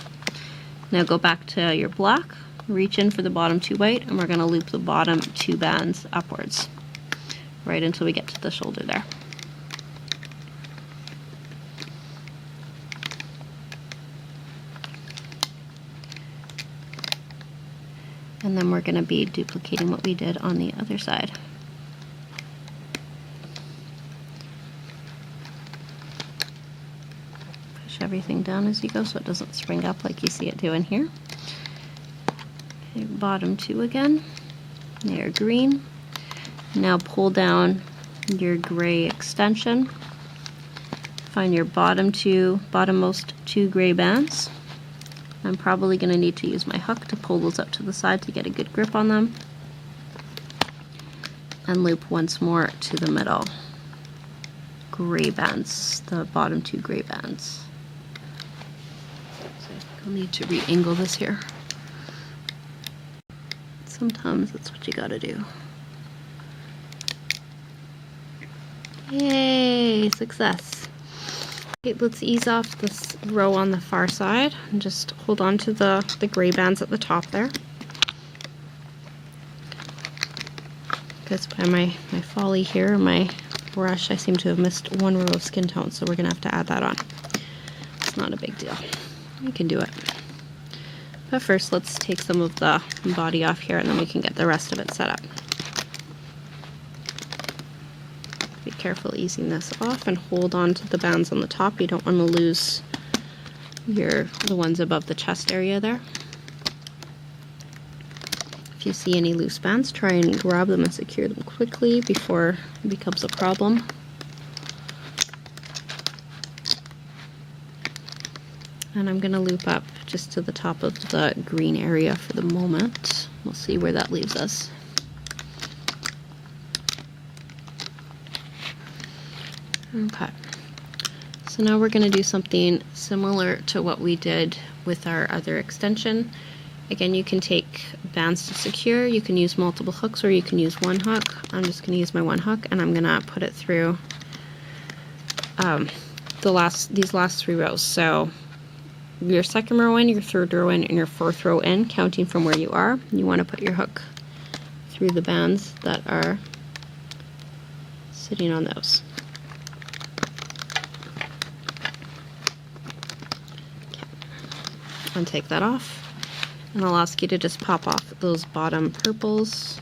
Now go back to your black, reach in for the bottom 2 white, and we're going to loop the bottom 2 bands upwards right until we get to the shoulder there. And then we're going to be duplicating what we did on the other side. Push everything down as you go so it doesn't spring up like you see it doing here. Okay, bottom 2 again. They're green. Now pull down your gray extension. Find your bottommost 2 gray bands. I'm probably going to need to use my hook to pull those up to the side to get a good grip on them. And loop once more to the middle. Gray bands, the bottom 2 gray bands. So I'll need to re-angle this here. Sometimes that's what you gotta do. Yay, success. Okay, let's ease off this row on the far side and just hold on to the gray bands at the top there. Because by my folly here, my brush, I seem to have missed 1 row of skin tone, so we're going to have to add that on. It's not a big deal. We can do it. But first, let's take some of the body off here, and then we can get the rest of it set up. Be careful easing this off and hold on to the bands on the top. You don't want to lose the ones above the chest area there. If you see any loose bands, try and grab them and secure them quickly before it becomes a problem. And I'm going to loop up just to the top of the green area for the moment. We'll see where that leaves us. Okay, so now we're going to do something similar to what we did with our other extension. Again, you can take bands to secure, you can use multiple hooks, or you can use one hook. I'm just going to use my one hook, and I'm going to put it through these last 3 rows. So your second row in, your third row in, and your fourth row in, counting from where you are. You want to put your hook through the bands that are sitting on those. Okay. And take that off. And I'll ask you to just pop off those bottom purples.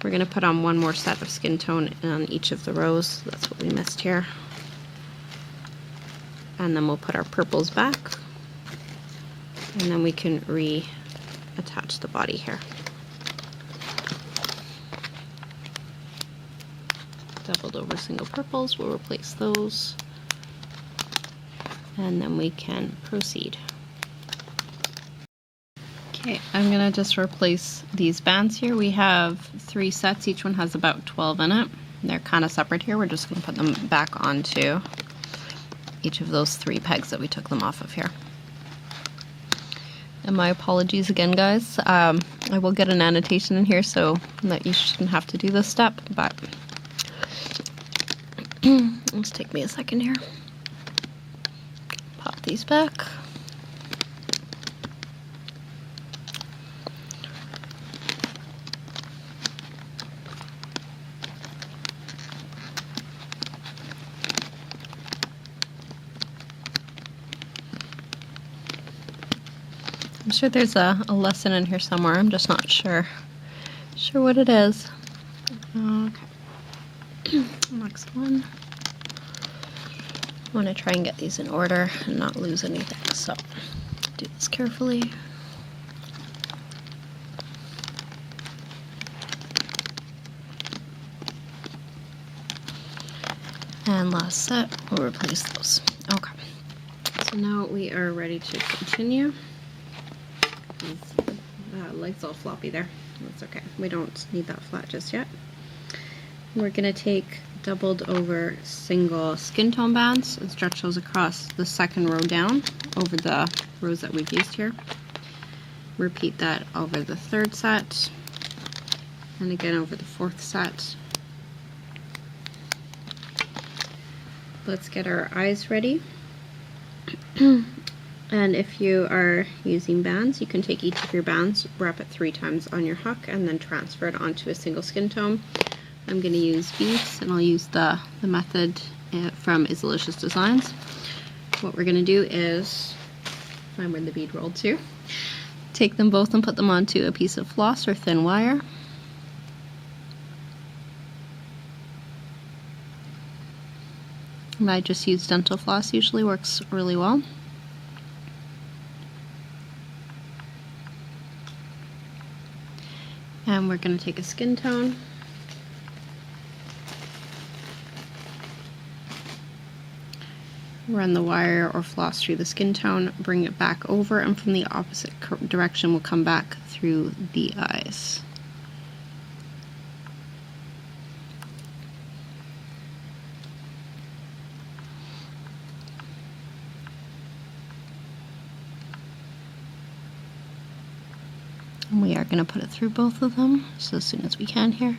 We're going to put on one more set of skin tone on each of the rows. That's what we missed here. And then we'll put our purples back. And then we can reattach the body here. Doubled over single purples, we'll replace those. And then we can proceed. Okay, I'm going to just replace these bands here. We have 3 sets, each one has about 12 in it. They're kind of separate here. We're just going to put them back onto each of those 3 pegs that we took them off of here. And my apologies again, guys. I will get an annotation in here so that you shouldn't have to do this step, but let's take me a second here. Pop these back. I'm sure there's a lesson in here somewhere. I'm just not sure what it is. Okay. Next one. I want to try and get these in order and not lose anything, so do this carefully. And last set, we'll replace those. Okay. So now we are ready to continue. Leg's all floppy there. That's okay. We don't need that flat just yet. We're going to take doubled over single skin tone bands and stretch those across the second row down over the rows that we've used here. Repeat that over the third set and again over the fourth set. Let's get our eyes ready. And if you are using bands, you can take each of your bands, wrap it 3 times on your hook, and then transfer it onto a single skin tone. I'm going to use beads, and I'll use the method from Isalicious Designs. What we're going to do is, find where the bead rolled to, take them both and put them onto a piece of floss or thin wire. And I just use dental floss, usually works really well. And we're going to take a skin tone, run the wire or floss through the skin tone, bring it back over, and from the opposite direction we'll come back through the eyes. And we are going to put it through both of them, so as soon as we can here.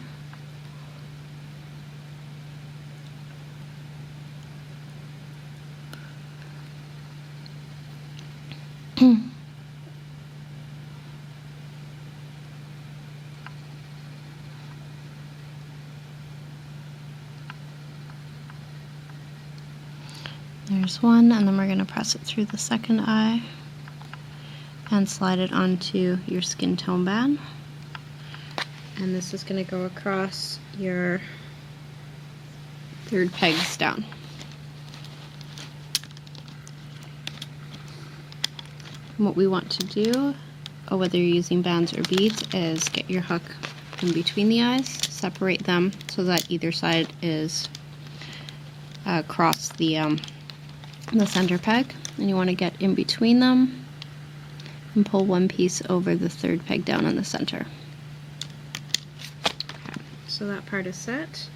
There's one, and then we're going to press it through the second eye and slide it onto your skin tone band. And this is going to go across your third pegs down. And what we want to do, whether you're using bands or beads, is get your hook in between the eyes, separate them so that either side is across the center peg, and you want to get in between them and pull one piece over the third peg down in the center. Okay, so that part is set.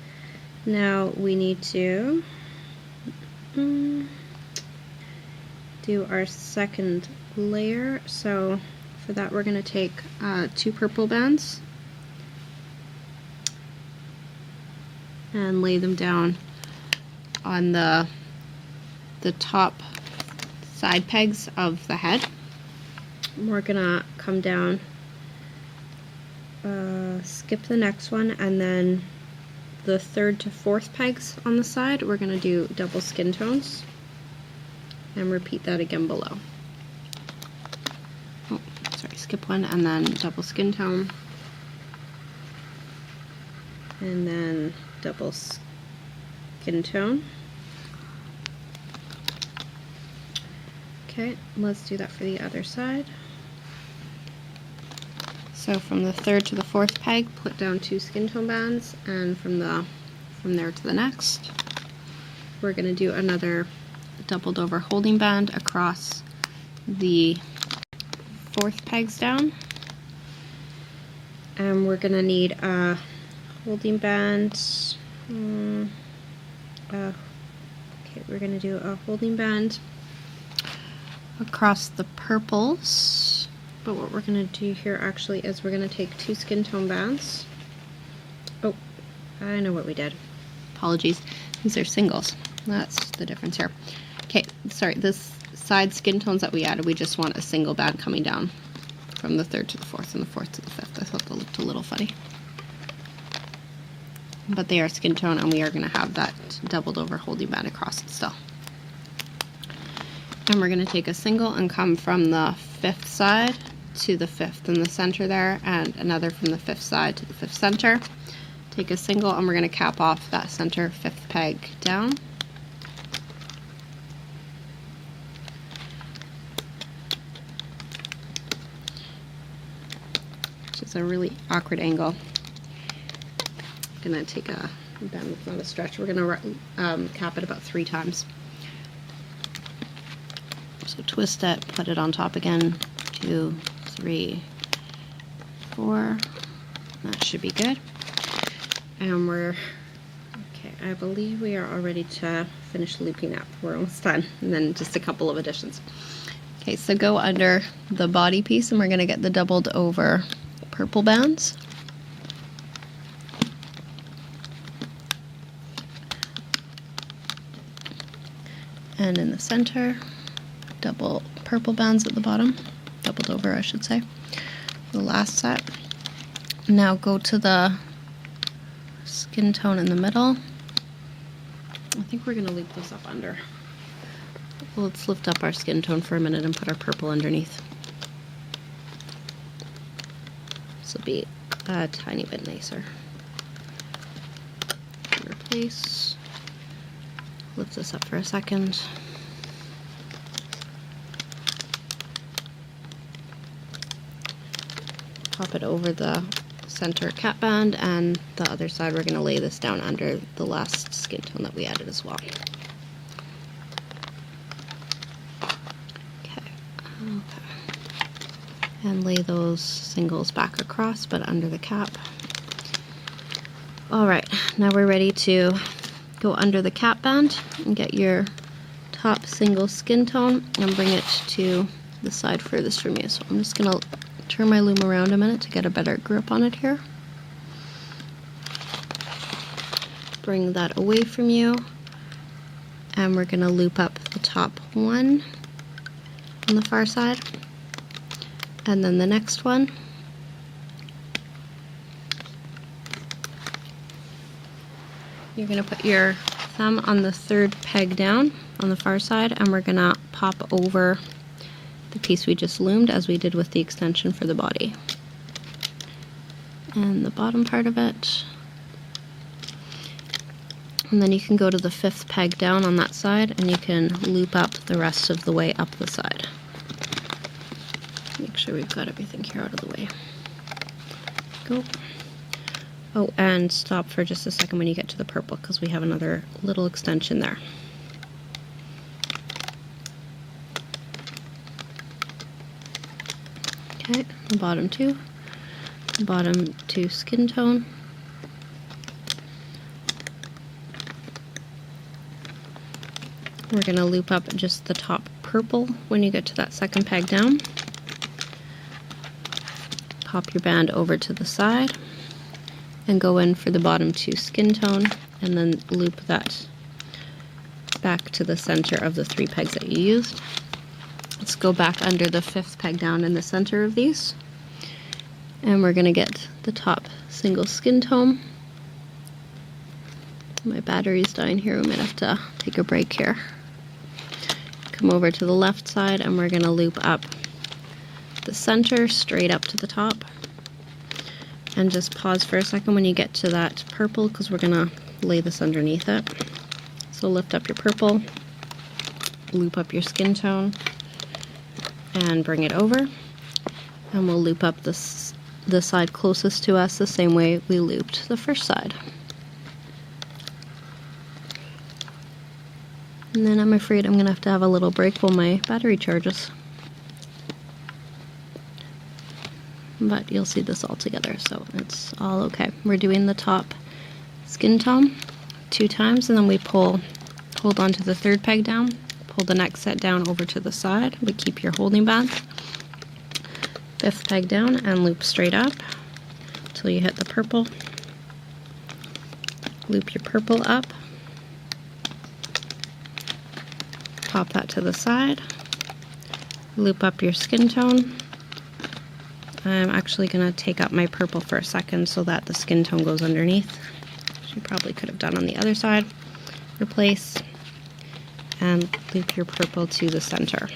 Now we need to do our second layer. So for that we're going to take 2 purple bands and lay them down on the top side pegs of the head. We're gonna come down, skip the next one, and then the 3rd to 4th pegs on the side we're gonna do double skin tones, and repeat that again below. Oh, sorry, skip one and then double skin tone, and then double skin tone. Okay, let's do that for the other side. So from the 3rd to the 4th peg, put down 2 skin tone bands, and from there to the next, we're going to do another doubled over holding band across the 4th pegs down. And we're going to need a holding band. Okay, we're going to do a holding band across the purples, but what we're going to do here actually is we're going to take 2 skin tone bands. Oh, I know what we did. Apologies. These are singles. That's the difference here. Okay, sorry, this side skin tones that we added, we just want a single band coming down from the 3rd to the 4th and the 4th to the 5th. I thought that looked a little funny. But they are skin tone, and we are going to have that doubled over holding band across it still. And we're going to take a single and come from the 5th side to the 5th in the center there, and another from the 5th side to the 5th center. Take a single, and we're going to cap off that center 5th peg down. Which is a really awkward angle. I'm going to take a bend with not a stretch. We're going to cap it about 3 times. So twist it, put it on top again, 2, 3, 4. That should be good. And we're, okay, I believe we are all ready to finish looping up. We're almost done, and then just a couple of additions. Okay, so go under the body piece, and we're going to get the doubled over purple bands. And in the center, double purple bands at the bottom, doubled over I should say, the last set. Now go to the skin tone in the middle. I think we're going to loop this up under. Well, let's lift up our skin tone for a minute and put our purple underneath. This will be a tiny bit nicer. Replace. Lift this up for a second. Pop it over the center cap band, and the other side we're going to lay this down under the last skin tone that we added as well. Okay. And lay those singles back across but under the cap. Alright, now we're ready to go under the cap band and get your top single skin tone and bring it to the side furthest from you. So I'm just going to turn my loom around a minute to get a better grip on it here. Bring that away from you, and we're going to loop up the top one on the far side, and then the next one. You're going to put your thumb on the 3rd peg down on the far side, and we're going to pop over the piece we just loomed as we did with the extension for the body. And the bottom part of it. And then you can go to the 5th peg down on that side, and you can loop up the rest of the way up the side. Make sure we've got everything here out of the way. Go. Oh, and stop for just a second when you get to the purple, because we have another little extension there. Okay, the bottom two. Bottom two skin tone. We're going to loop up just the top purple when you get to that second peg down. Pop your band over to the side and go in for the bottom two skin tone, and then loop that back to the center of the 3 pegs that you used. Let's go back under the 5th peg down in the center of these, and we're going to get the top single skin tone. My battery's dying here, we might have to take a break here. Come over to the left side and we're going to loop up the center straight up to the top, and just pause for a second when you get to that purple, because we're going to lay this underneath it. So lift up your purple, loop up your skin tone, and bring it over, and we'll loop up the side closest to us the same way we looped the first side. And then I'm afraid I'm going to have a little break while my battery charges. But you'll see this all together, so it's all okay. We're doing the top skin tone 2 times, and then we hold onto the 3rd peg down, pull the next set down over to the side, we keep your holding band, 5th peg down, and loop straight up until you hit the purple. Loop your purple up, pop that to the side, loop up your skin tone. I'm actually going to take up my purple for a second so that the skin tone goes underneath, which you probably could have done on the other side. Replace, and loop your purple to the center.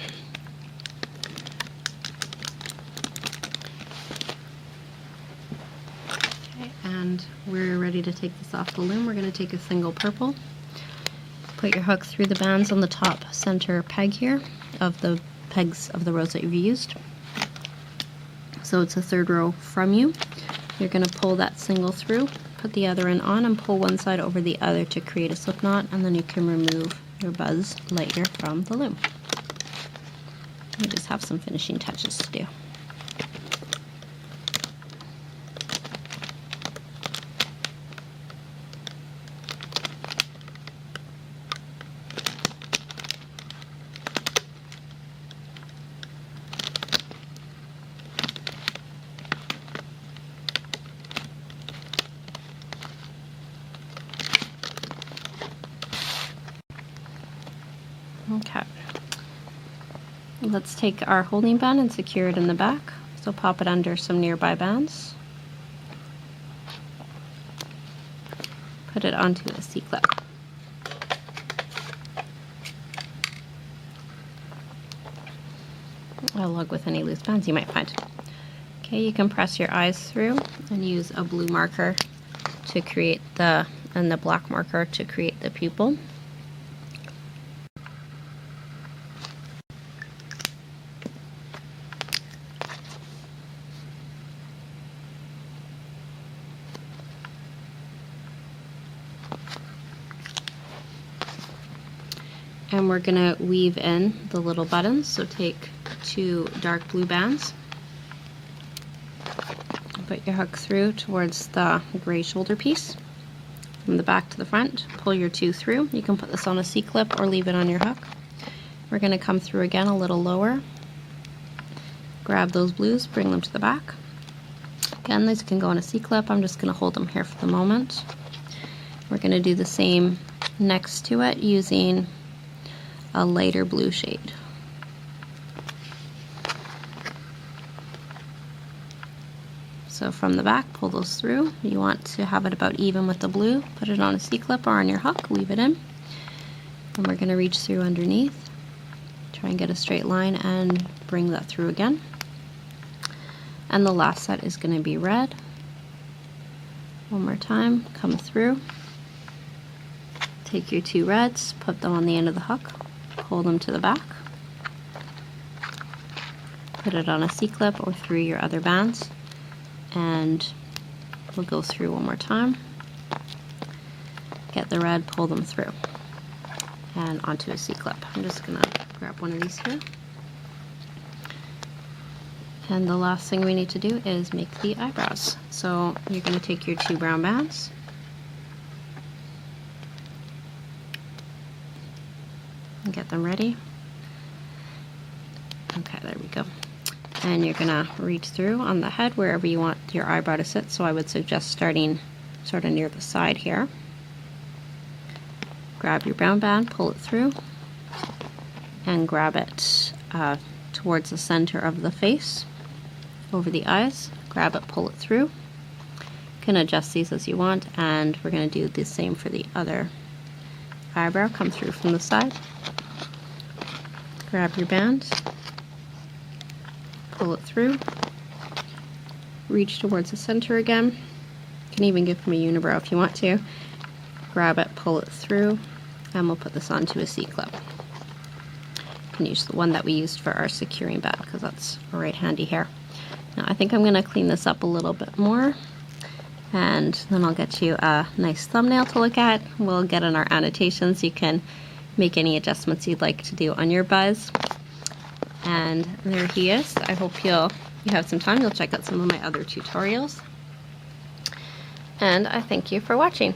Okay, and we're ready to take this off the loom. We're going to take a single purple, put your hook through the bands on the top center peg here of the pegs of the rows that you've used. So it's a 3rd row from you. You're going to pull that single through, put the other end on, and pull one side over the other to create a slip knot, and then you can remove your Buzz Lightyear from the loom. We just have some finishing touches to do. Okay, let's take our holding band and secure it in the back. So pop it under some nearby bands. Put it onto a C-clip. I'll lug with any loose bands you might find. Okay, you can press your eyes through and use a blue marker to create and the black marker to create the pupil. And we're going to weave in the little buttons. So take 2 dark blue bands, put your hook through towards the gray shoulder piece, from the back to the front, pull your 2 through. You can put this on a C-clip or leave it on your hook. We're going to come through again a little lower, grab those blues, bring them to the back. Again, these can go on a C-clip. I'm just going to hold them here for the moment. We're going to do the same next to it using a lighter blue shade. So from the back, pull those through. You want to have it about even with the blue. Put it on a C-clip or on your hook, weave it in. And we're going to reach through underneath. Try and get a straight line and bring that through again. And the last set is going to be red. One more time, come through. Take your 2 reds, put them on the end of the hook, pull them to the back. Put it on a C-clip or through your other bands. And we'll go through one more time. Get the red, pull them through. And onto a C-clip. I'm just going to grab one of these here. And the last thing we need to do is make the eyebrows. So you're going to take your 2 brown bands, and get them ready. Okay, there we go. And you're going to reach through on the head wherever you want your eyebrow to sit. So I would suggest starting sort of near the side here. Grab your brown band, pull it through, and grab it towards the center of the face, over the eyes. Grab it, pull it through. You can adjust these as you want, and we're going to do the same for the other eyebrow. Come through from the side. Grab your band, pull it through, reach towards the center again. You can even give them a unibrow if you want to. Grab it, pull it through, and we'll put this onto a C-clip. You can use the one that we used for our securing band because that's right handy here. Now I think I'm going to clean this up a little bit more, and then I'll get you a nice thumbnail to look at. We'll get in our annotations. You can make any adjustments you'd like to do on your Buzz. And there he is. I hope you have some time. You'll check out some of my other tutorials. And I thank you for watching.